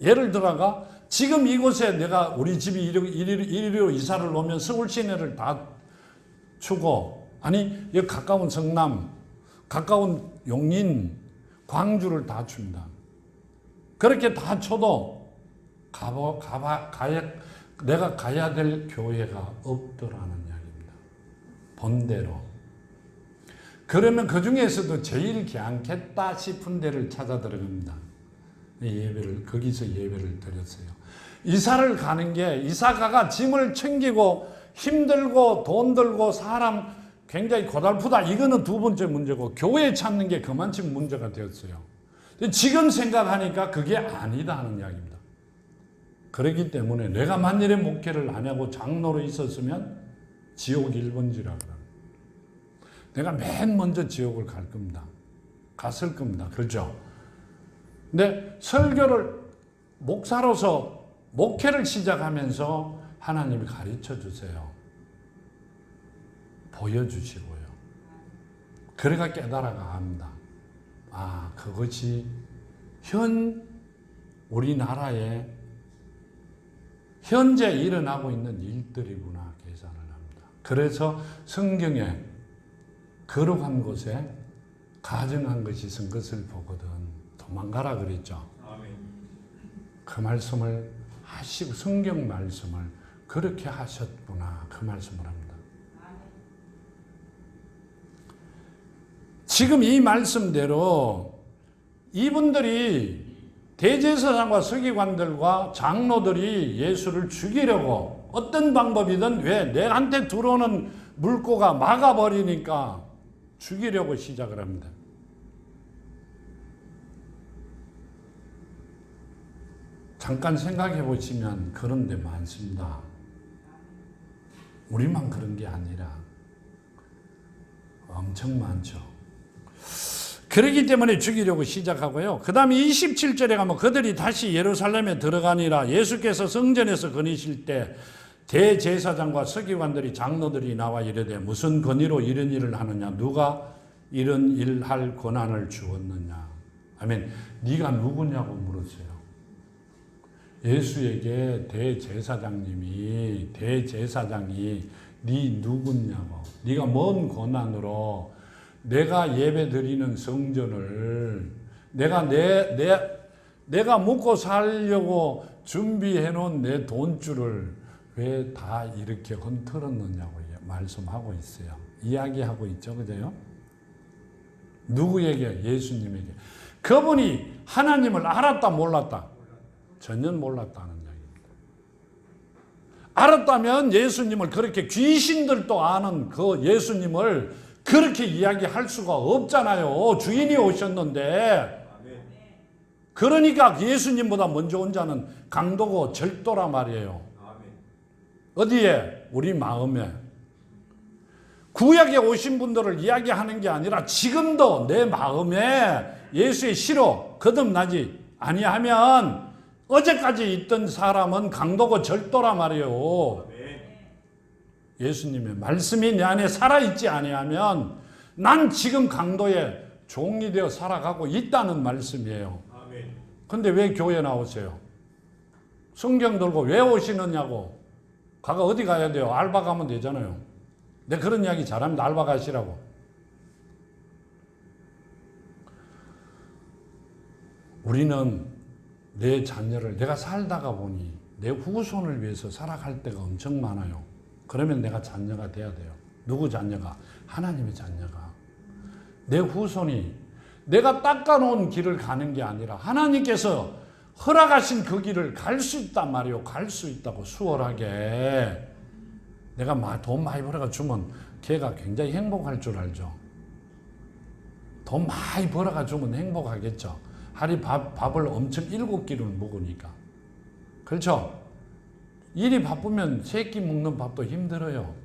예를 들어가 지금 이곳에 내가 우리 집이 이리로 이사를 오면 서울 시내를 다 주고, 아니 여기 가까운 성남, 가까운 용인, 광주를 다 줍니다. 그렇게 다 쳐도 내가 가야 될 교회가 없더라는 이야기입니다. 본대로. 그러면 그 중에서도 제일 괜찮겠다 싶은 데를 찾아 들어갑니다. 거기서 예배를 드렸어요. 이사를 가는 게, 이사가가 짐을 챙기고 힘들고 돈 들고 사람 굉장히 고달프다. 이거는 두 번째 문제고, 교회 찾는 게 그만큼 문제가 되었어요. 지금 생각하니까 그게 아니다 하는 이야기입니다. 그렇기 때문에 내가 만일에 목회를 안 하고 장로로 있었으면 지옥 1번지라 그래요. 내가 맨 먼저 지옥을 갈 겁니다. 갔을 겁니다. 그렇죠? 근데 설교를 목사로서 목회를 시작하면서 하나님이 가르쳐 주세요. 보여주시고요. 그래가 깨달아가 합니다. 아, 그것이 우리나라에 현재 일어나고 있는 일들이구나 계산을 합니다. 그래서 성경에 거룩한 곳에 가증한 것이 선 것을 보거든 도망가라 그랬죠. 아멘. 그 말씀을 하시고 성경 말씀을 그렇게 하셨구나 그 말씀을 합니다. 지금 이 말씀대로 이분들이 대제사장과 서기관들과 장로들이 예수를 죽이려고 어떤 방법이든 왜 내한테 들어오는 물고가 막아버리니까 죽이려고 시작을 합니다. 잠깐 생각해 보시면 그런 데 많습니다. 우리만 그런 게 아니라 엄청 많죠. 그렇기 때문에 죽이려고 시작하고요. 그 다음에 27절에 가면 그들이 다시 예루살렘에 들어가니라. 예수께서 성전에서 거니실 때 대제사장과 서기관들이 장로들이 나와 이르되 무슨 권위로 이런 일을 하느냐, 누가 이런 일 할 권한을 주었느냐. 아멘. 네가 누구냐고 물었어요. 예수에게 대제사장이 네 누구냐고, 네가 뭔 권한으로 내가 예배 드리는 성전을 내가 먹고 살려고 준비해 놓은 내 돈줄을 왜 다 이렇게 흔들었느냐고 말씀하고 있어요. 이야기하고 있죠. 그죠? 누구에게? 예수님에게. 그분이 하나님을 알았다 몰랐다? 전혀 몰랐다는 이야기입니다. 알았다면 예수님을 그렇게 귀신들도 아는 그 예수님을 그렇게 이야기할 수가 없잖아요. 주인이 오셨는데. 그러니까 예수님보다 먼저 온 자는 강도고 절도라 말이에요. 어디에? 우리 마음에. 구약에 오신 분들을 이야기하는 게 아니라 지금도 내 마음에 예수의 시로 거듭나지 아니하면 어제까지 있던 사람은 강도고 절도라 말이에요. 예수님의 말씀이 내 안에 살아있지 아니하면 난 지금 강도의 종이 되어 살아가고 있다는 말씀이에요. 근데 왜 교회 나오세요? 성경 들고 왜 오시느냐고. 어디 가야 돼요? 알바 가면 되잖아요. 내가 그런 이야기 잘합니다. 알바 가시라고. 우리는 내 자녀를 내가 살다가 보니 내 후손을 위해서 살아갈 때가 엄청 많아요. 그러면 내가 자녀가 돼야 돼요. 누구 자녀가? 하나님의 자녀가. 내 후손이 내가 닦아놓은 길을 가는 게 아니라 하나님께서 허락하신 그 길을 갈 수 있단 말이에요. 갈 수 있다고 수월하게. 내가 돈 많이 벌어가 주면 걔가 굉장히 행복할 줄 알죠. 돈 많이 벌어가 주면 행복하겠죠. 하루 밥을 엄청 7끼를 먹으니까. 그렇죠? 일이 바쁘면 3끼 먹는 밥도 힘들어요.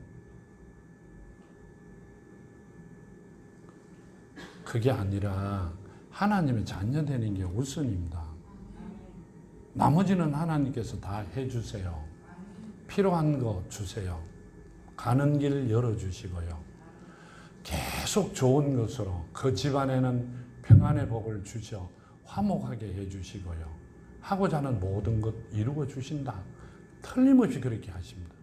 그게 아니라 하나님의 자녀 되는 게 우선입니다. 나머지는 하나님께서 다 해주세요. 필요한 거 주세요. 가는 길 열어주시고요. 계속 좋은 것으로 그 집안에는 평안의 복을 주셔 화목하게 해주시고요. 하고자 하는 모든 것 이루어 주신다. 틀림없이 그렇게 하십니다.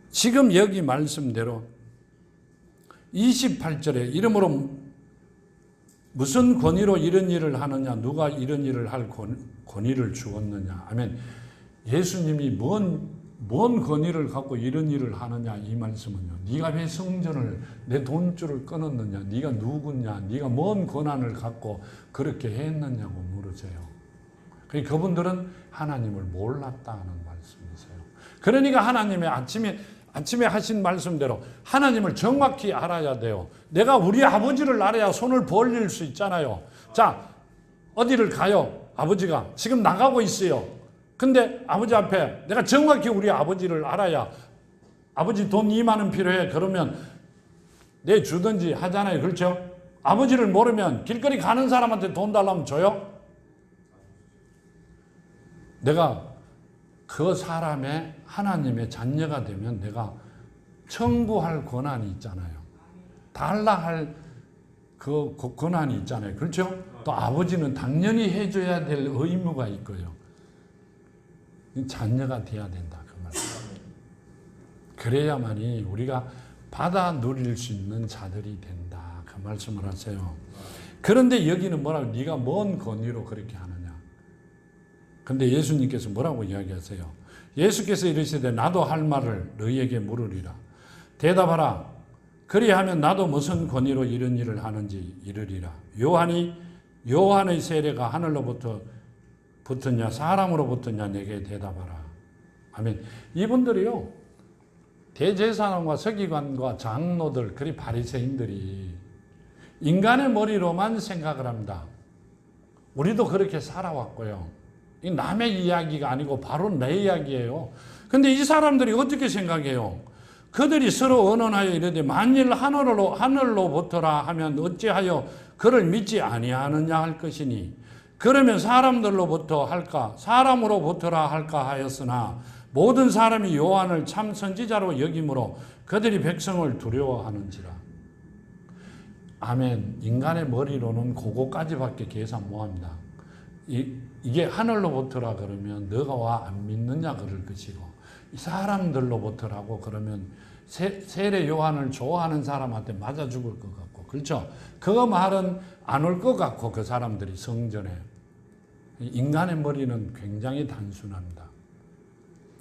지금 여기 말씀대로 28절에 이러므로 무슨 권위로 이런 일을 하느냐, 누가 이런 일을 할 권위를 주었느냐 하면 예수님이 뭔 권위를 갖고 이런 일을 하느냐 이 말씀은요. 네가 왜 성전을 내 돈줄을 끊었느냐, 네가 누구냐, 네가 뭔 권한을 갖고 그렇게 했느냐고 물으세요. 그분들은 하나님을 몰랐다는 말씀이세요. 그러니까 하나님의 아침에 하신 말씀대로 하나님을 정확히 알아야 돼요. 내가 우리 아버지를 알아야 손을 벌릴 수 있잖아요. 자, 어디를 가요? 아버지가 지금 나가고 있어요. 근데 아버지 앞에 내가 정확히 우리 아버지를 알아야 아버지 돈 2만 원 필요해. 그러면 내 주든지 하잖아요. 그렇죠? 아버지를 모르면 길거리 가는 사람한테 돈 달라면 줘요? 내가 그 사람의 하나님의 자녀가 되면 내가 청구할 권한이 있잖아요. 달라 할 그 권한이 있잖아요. 그렇죠? 또 아버지는 당연히 해줘야 될 의무가 있고요. 자녀가 돼야 된다. 그 말씀. 그래야만이 우리가 받아 누릴 수 있는 자들이 된다. 그 말씀을 하세요. 그런데 여기는 뭐라고? 네가 뭔 권위로 그렇게 하느냐. 근데 예수님께서 뭐라고 이야기하세요? 예수께서 이르시되 나도 할 말을 너희에게 물으리라. 대답하라. 그리하면 나도 무슨 권위로 이런 일을 하는지 이르리라. 요한의 세례가 하늘로부터 붙었냐 사람으로 붙었냐 내게 대답하라. 아멘. 이분들이요. 대제사장과 서기관과 장로들 그리 바리새인들이 인간의 머리로만 생각을 합니다. 우리도 그렇게 살아왔고요. 이 남의 이야기가 아니고 바로 내 이야기예요. 근데 이 사람들이 어떻게 생각해요? 그들이 서로 언언하여 이르되 만일 하늘로부터라 하면 어찌하여 그를 믿지 아니하느냐 할 것이니 그러면 사람들로부터 할까 사람으로부터라 할까 하였으나 모든 사람이 요한을 참 선지자로 여김으로 그들이 백성을 두려워하는지라. 아멘. 인간의 머리로는 그거까지밖에 계산 못합니다. 이게 하늘로부터라 그러면 너가 와 안 믿느냐 그럴 것이고 이 사람들로부터라고 그러면 세례 요한을 좋아하는 사람한테 맞아 죽을 것 같고 그렇죠? 그 말은 안 올 것 같고 그 사람들이 성전에 인간의 머리는 굉장히 단순합니다.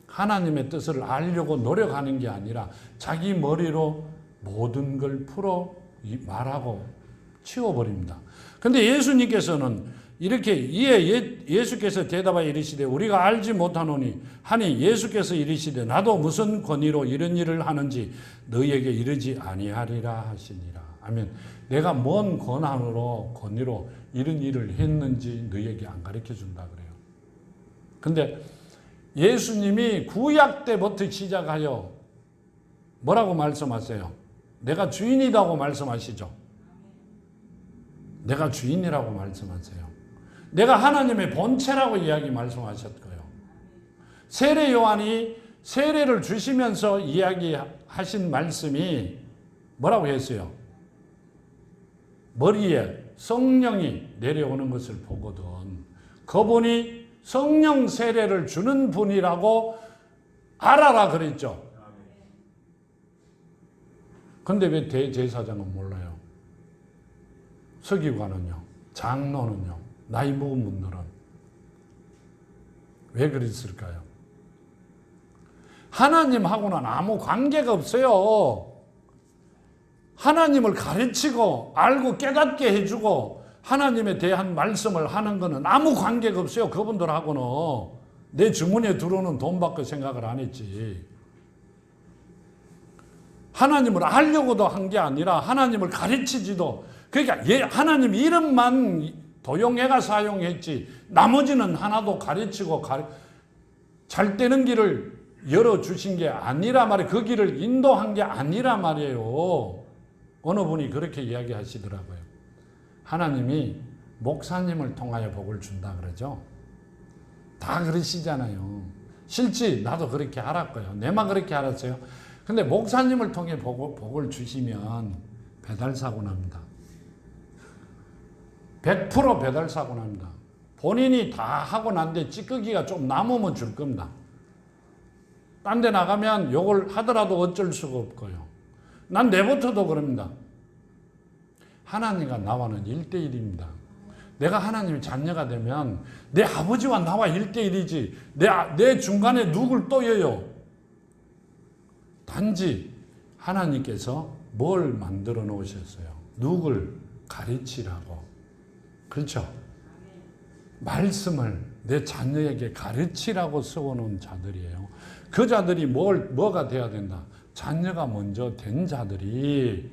하나님의 뜻을 알려고 노력하는 게 아니라 자기 머리로 모든 걸 풀어 말하고 치워버립니다. 근데 예수님께서는 이렇게 예수께서 대답하여 이르시되 우리가 알지 못하노니 하니 예수께서 이르시되 나도 무슨 권위로 이런 일을 하는지 너희에게 이르지 아니하리라 하시니라. 아멘. 내가 뭔 권위로 이런 일을 했는지 너희에게 안 가르쳐 준다 그래요. 근데 예수님이 구약 때부터 시작하여 뭐라고 말씀하세요? 내가 주인이라고 말씀하시죠. 내가 주인이라고 말씀하세요. 내가 하나님의 본체라고 말씀하셨고요. 세례 요한이 세례를 주시면서 이야기하신 말씀이 뭐라고 했어요? 머리에 성령이 내려오는 것을 보거든 그분이 성령 세례를 주는 분이라고 알아라 그랬죠. 근데 왜 대제사장은 몰라요? 서기관은요? 장로는요, 나이 먹은 분들은 왜 그랬을까요? 하나님하고는 아무 관계가 없어요. 하나님을 가르치고 알고 깨닫게 해주고 하나님에 대한 말씀을 하는 것은 아무 관계가 없어요. 그분들하고는. 내 주머니에 들어오는 돈 받고 생각을 안 했지. 하나님을 알려고도 한 게 아니라 하나님을 가르치지도, 그러니까 하나님 이름만 도용해가 사용했지 나머지는 하나도 가르치고 잘 되는 길을 열어주신 게 아니라 말이에요. 그 길을 인도한 게 아니라 말이에요. 어느 분이 그렇게 이야기하시더라고요. 하나님이 목사님을 통하여 복을 준다 그러죠. 다 그러시잖아요. 실제 나도 그렇게 알았고요. 내만 그렇게 알았어요. 근데 목사님을 통해 복을 주시면 배달사고 납니다. 100% 배달사고 납니다. 본인이 다 하고 난데 찌꺼기가 좀 남으면 줄 겁니다. 딴 데 나가면 욕을 하더라도 어쩔 수가 없고요. 난 내부터도 그럽니다. 하나님과 나와는 1대1입니다. 내가 하나님의 자녀가 되면 내 아버지와 나와 1대1이지 내 중간에 누굴 떠여요. 단지 하나님께서 뭘 만들어 놓으셨어요? 누굴 가르치라고. 그렇죠? 말씀을 내 자녀에게 가르치라고 세워놓은 자들이에요. 그 자들이 뭐가 돼야 된다? 자녀가 먼저 된 자들이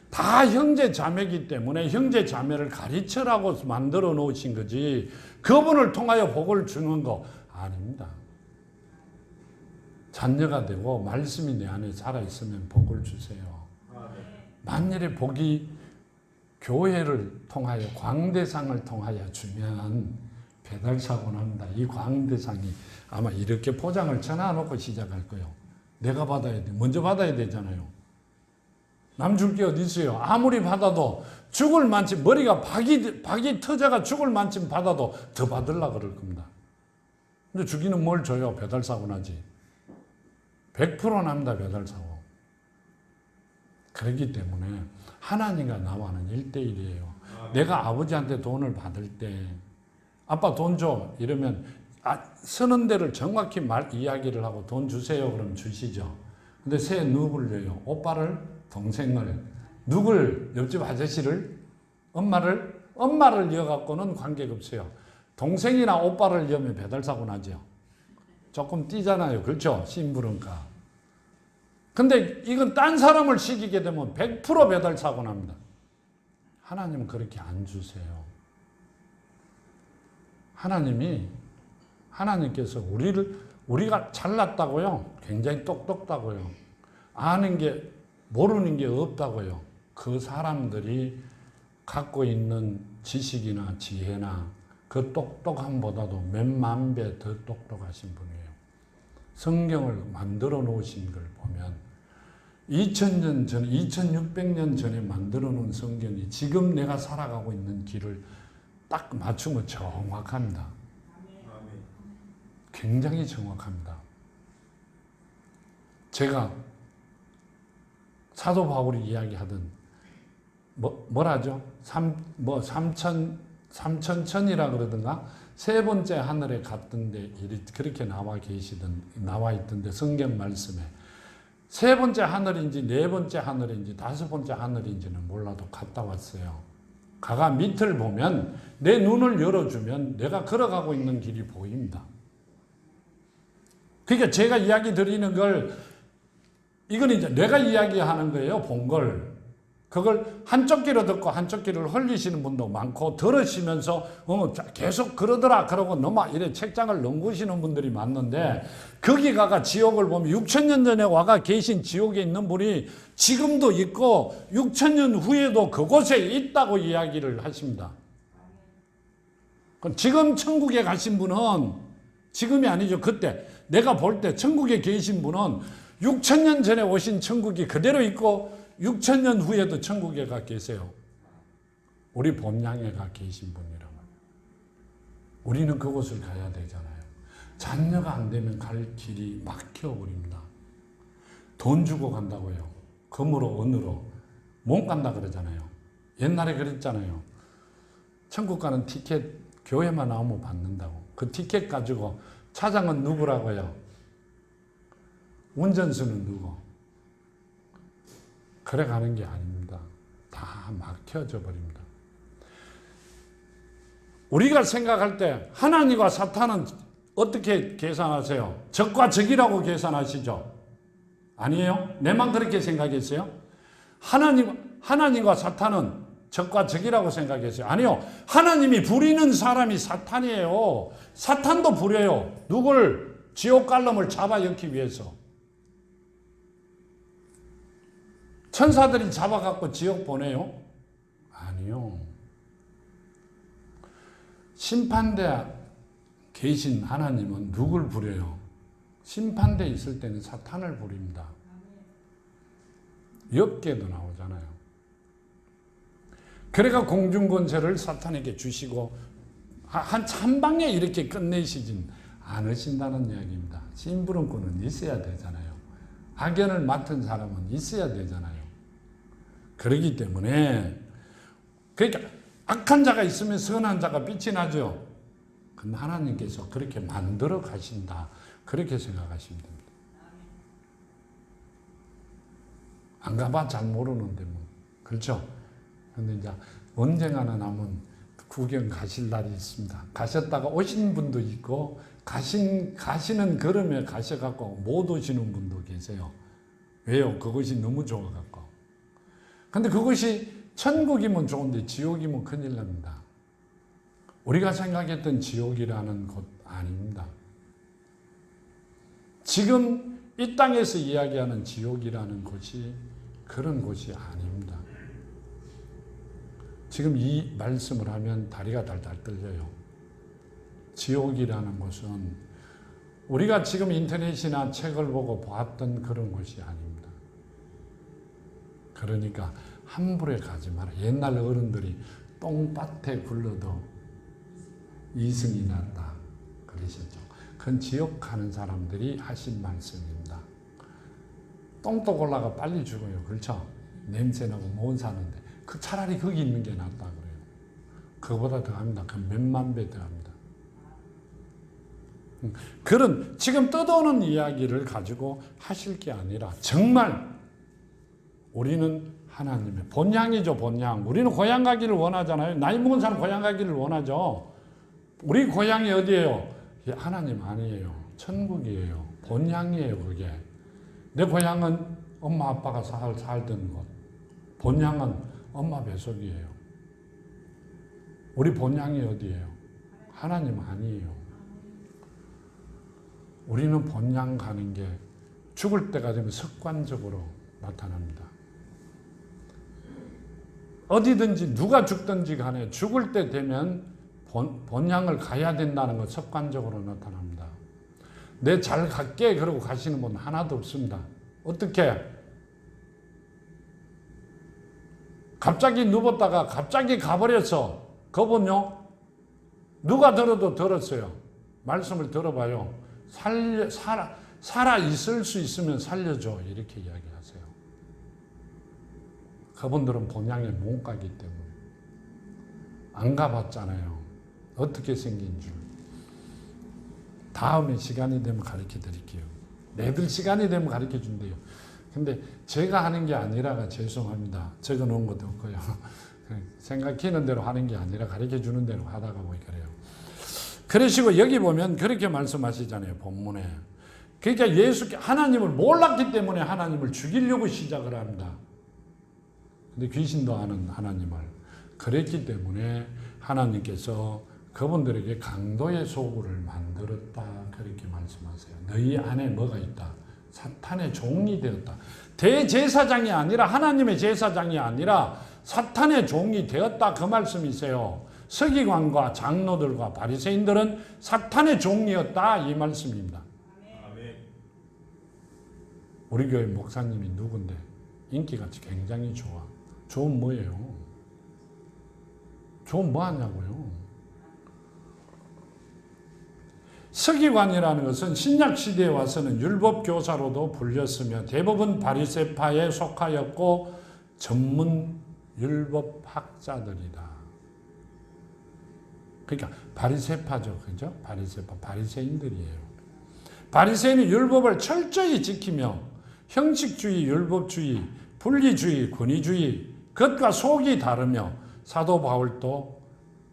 다 형제 자매이기 때문에 형제 자매를 가르치라고 만들어 놓으신 거지 그분을 통하여 복을 주는 거 아닙니다. 자녀가 되고 말씀이 내 안에 살아있으면 복을 주세요. 만일에 복이 교회를 통하여 광대상을 통하여 주면 배달사고 납니다. 이 광대상이 아마 이렇게 포장을 쳐놔놓고 시작할 거예요. 내가 받아야 돼. 먼저 받아야 되잖아요. 남 줄 게 어디 있어요. 아무리 받아도 죽을 만큼 머리가 박이 터져가 죽을 만큼 받아도 더 받으려고 그럴 겁니다. 근데 주기는 뭘 줘요? 배달사고 나지. 100% 납니다. 배달사고. 그렇기 때문에 하나님과 나와는 1대1이에요. 내가 아버지한테 돈을 받을 때 아빠 돈 줘 이러면 쓰는 데를 정확히 이야기를 하고 돈 주세요 그러면 주시죠. 근데 새 누구를 줘요? 오빠를? 동생을? 누굴? 옆집 아저씨를? 엄마를 이어갖고는 관계가 없어요. 동생이나 오빠를 이으면 배달사고 나죠. 조금 띄잖아요. 그렇죠? 심부름가. 근데 이건 딴 사람을 시키게 되면 100% 배달사고 납니다. 하나님은 그렇게 안 주세요. 하나님께서 우리가 잘났다고요? 굉장히 똑똑하고요. 아는 게, 모르는 게 없다고요. 그 사람들이 갖고 있는 지식이나 지혜나 그 똑똑함보다도 몇만 배 더 똑똑하신 분이에요. 성경을 만들어 놓으신 걸 보면 2000년 전, 2600년 전에 만들어 놓은 성경이 지금 내가 살아가고 있는 길을 딱 맞추면 정확합니다. 굉장히 정확합니다. 제가 사도 바울이 이야기하던 뭐라죠? 삼천천이라 그러던가 세 번째 하늘에 갔던데 그렇게 나와 있던데 성경 말씀에 세 번째 하늘인지 네 번째 하늘인지 다섯 번째 하늘인지는 몰라도 갔다 왔어요. 가가 밑을 보면 내 눈을 열어주면 내가 걸어가고 있는 길이 보입니다. 그러니까 제가 이야기 드리는 걸 이건 이제 내가 이야기하는 거예요. 본 걸. 그걸 한쪽 귀로 듣고 한쪽 귀를 흘리시는 분도 많고 들으시면서 계속 그러더라 그러고 이래 책장을 넘기시는 분들이 많는데 거기 가가 지옥을 보면 6000년 전에 와가 계신 지옥에 있는 분이 지금도 있고 6000년 후에도 그곳에 있다고 이야기를 하십니다. 지금 천국에 가신 분은 지금이 아니죠. 그때 내가 볼 때 천국에 계신 분은 6000년 전에 오신 천국이 그대로 있고 6000년 후에도 천국에 가 계세요. 우리 본향에 가 계신 분이라면 우리는 그곳을 가야 되잖아요. 자녀가 안 되면 갈 길이 막혀버립니다. 돈 주고 간다고요. 금으로 은으로 못 간다 그러잖아요. 옛날에 그랬잖아요. 천국 가는 티켓 교회만 나오면 받는다고. 그 티켓 가지고 차장은 누구라고요? 운전수는 누구? 그래 가는 게 아닙니다. 다 막혀져 버립니다. 우리가 생각할 때 하나님과 사탄은 어떻게 계산하세요? 적과 적이라고 계산하시죠? 아니에요? 내만 그렇게 생각했어요? 하나님과 사탄은 적과 적이라고 생각했어요? 아니요. 하나님이 부리는 사람이 사탄이에요. 사탄도 부려요. 누굴? 지옥 갈놈을 잡아넣기 위해서. 천사들이 잡아갖고 지옥 보내요? 아니요. 심판대에 계신 하나님은 누굴 부려요? 심판대에 있을 때는 사탄을 부립니다. 욥기에도 나오잖아요. 그래가 공중권세를 사탄에게 주시고 한 방에 이렇게 끝내시진 않으신다는 이야기입니다. 심부름꾼은 있어야 되잖아요. 악연을 맡은 사람은 있어야 되잖아요. 그렇기 때문에 그러니까 악한 자가 있으면 선한 자가 빛이 나죠. 근데 하나님께서 그렇게 만들어 가신다. 그렇게 생각하시면 됩니다. 안 가봐 잘 모르는데 뭐. 그렇죠? 근데 이제 언젠가는 한번 구경 가실 날이 있습니다. 가셨다가 오신 분도 있고 가시는 걸음에 가셔갖고 못 오시는 분도 계세요. 왜요? 그것이 너무 좋아갖고. 근데 그것이 천국이면 좋은데 지옥이면 큰일 납니다. 우리가 생각했던 지옥이라는 곳 아닙니다. 지금 이 땅에서 이야기하는 지옥이라는 곳이 그런 곳이 아닙니다. 지금 이 말씀을 하면 다리가 달달 떨려요. 지옥이라는 곳은 우리가 지금 인터넷이나 책을 보고 봤던 그런 곳이 아닙니다. 그러니까 함부로 가지 마라. 옛날 어른들이 똥밭에 굴러도 이승이 난다 그러셨죠. 그건 지옥 가는 사람들이 하신 말씀입니다. 똥도 골라가 빨리 죽어요. 그렇죠? 냄새나고 못 사는데 그 차라리 거기 있는 게 낫다 그래요. 그거보다 더 합니다. 그 몇만 배 더 합니다. 그런 지금 떠도는 이야기를 가지고 하실 게 아니라 정말 우리는 하나님의 본향이죠. 본향. 우리는 고향 가기를 원하잖아요. 나이 먹은 사람 고향 가기를 원하죠. 우리 고향이 어디예요? 하나님 아니에요. 천국이에요. 본향이에요. 그게. 내 고향은 엄마 아빠가 살던 곳. 본향은 엄마 뱃속이에요. 우리 본향이 어디예요? 하나님 아니에요. 우리는 본향 가는 게 죽을 때가 되면 습관적으로 나타납니다. 어디든지 누가 죽든지 간에 죽을 때 되면 본향을 가야 된다는 것 습관적으로 나타납니다. 내 잘 갈게 그러고 가시는 분 하나도 없습니다. 어떻게? 갑자기 누웠다가 갑자기 가버렸어. 그분요? 누가 들어도 들었어요. 말씀을 들어봐요. 살아 있을 수 있으면 살려줘. 이렇게 이야기하세요. 그분들은 본향에 못 가기 때문에. 안 가봤잖아요. 어떻게 생긴 줄. 다음에 시간이 되면 가르쳐 드릴게요. 내들 시간이 되면 가르쳐 준대요. 근데 제가 하는 게 아니라가 죄송합니다. 적어 놓은 것도 없고요. 생각하는 대로 하는 게 아니라 가르쳐 주는 대로 하다가 보니 그래요. 그러시고 여기 보면 그렇게 말씀하시잖아요. 본문에. 그러니까 하나님을 몰랐기 때문에 하나님을 죽이려고 시작을 합니다. 근데 귀신도 아는 하나님을. 그랬기 때문에 하나님께서 그분들에게 강도의 소굴을 만들었다. 그렇게 말씀하세요. 너희 안에 뭐가 있다? 사탄의 종이 되었다. 대제사장이 아니라 하나님의 제사장이 아니라 사탄의 종이 되었다. 그 말씀이세요. 서기관과 장로들과 바리새인들은 사탄의 종이었다. 이 말씀입니다. 아멘. 우리 교회 목사님이 누군데 인기가 굉장히 좋아. 좋은 뭐예요? 좋은 뭐 하냐고요? 서기관이라는 것은 신약 시대에 와서는 율법 교사로도 불렸으며 대부분 바리새파에 속하였고 전문 율법 학자들이다. 그러니까 바리새파죠, 그죠? 바리새파, 바리새인들이에요. 바리새인은 율법을 철저히 지키며 형식주의, 율법주의, 분리주의, 권위주의, 겉과 속이 다르며 사도 바울도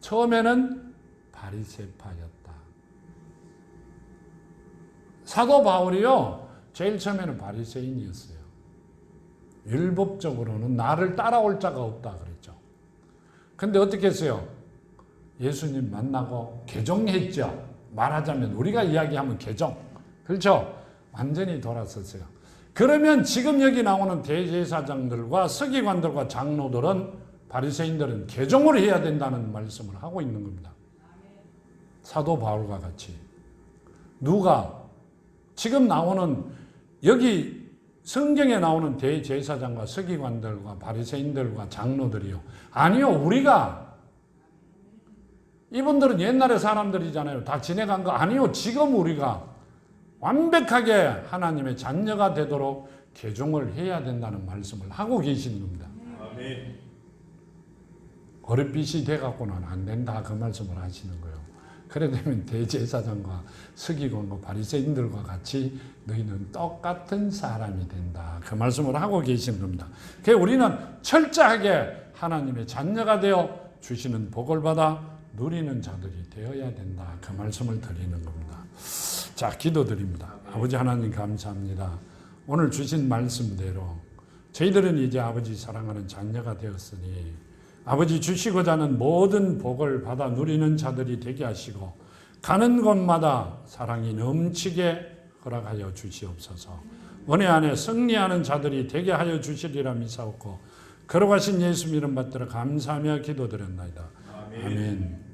처음에는 바리새파였다. 사도 바울이요, 제일 처음에는 바리새인이었어요. 율법적으로는 나를 따라올 자가 없다 그랬죠. 근데 어떻게 했어요? 예수님 만나고 개종했죠. 말하자면 우리가 이야기하면 개종. 그렇죠? 완전히 돌아섰어요. 그러면 지금 여기 나오는 대제사장들과 서기관들과 장로들은, 바리새인들은 개종을 해야 된다는 말씀을 하고 있는 겁니다. 사도 바울과 같이. 누가? 지금 나오는, 여기 성경에 나오는 대제사장과 서기관들과 바리새인들과 장로들이요. 아니요, 우리가. 이분들은 옛날의 사람들이잖아요. 다 지내간 거 아니요. 지금 우리가 완벽하게 하나님의 자녀가 되도록 개종을 해야 된다는 말씀을 하고 계시는 겁니다. 아멘. 어릿빛이 돼갖고는 안 된다, 그 말씀을 하시는 거예요. 그래 되면 대제사장과 서기관과 바리새인들과 같이 너희는 똑같은 사람이 된다, 그 말씀을 하고 계시는 겁니다. 그래서 우리는 철저하게 하나님의 자녀가 되어 주시는 복을 받아 누리는 자들이 되어야 된다, 그 말씀을 드리는 겁니다. 자, 기도드립니다. 아버지 하나님 감사합니다. 오늘 주신 말씀대로 저희들은 이제 아버지 사랑하는 자녀가 되었으니 아버지 주시고자 하는 모든 복을 받아 누리는 자들이 되게 하시고 가는 곳마다 사랑이 넘치게 허락하여 주시옵소서. 은혜 안에 승리하는 자들이 되게 하여 주시리라 믿사옵고 거룩하신 예수 이름 받들어 감사하며 기도드렸나이다. 아멘.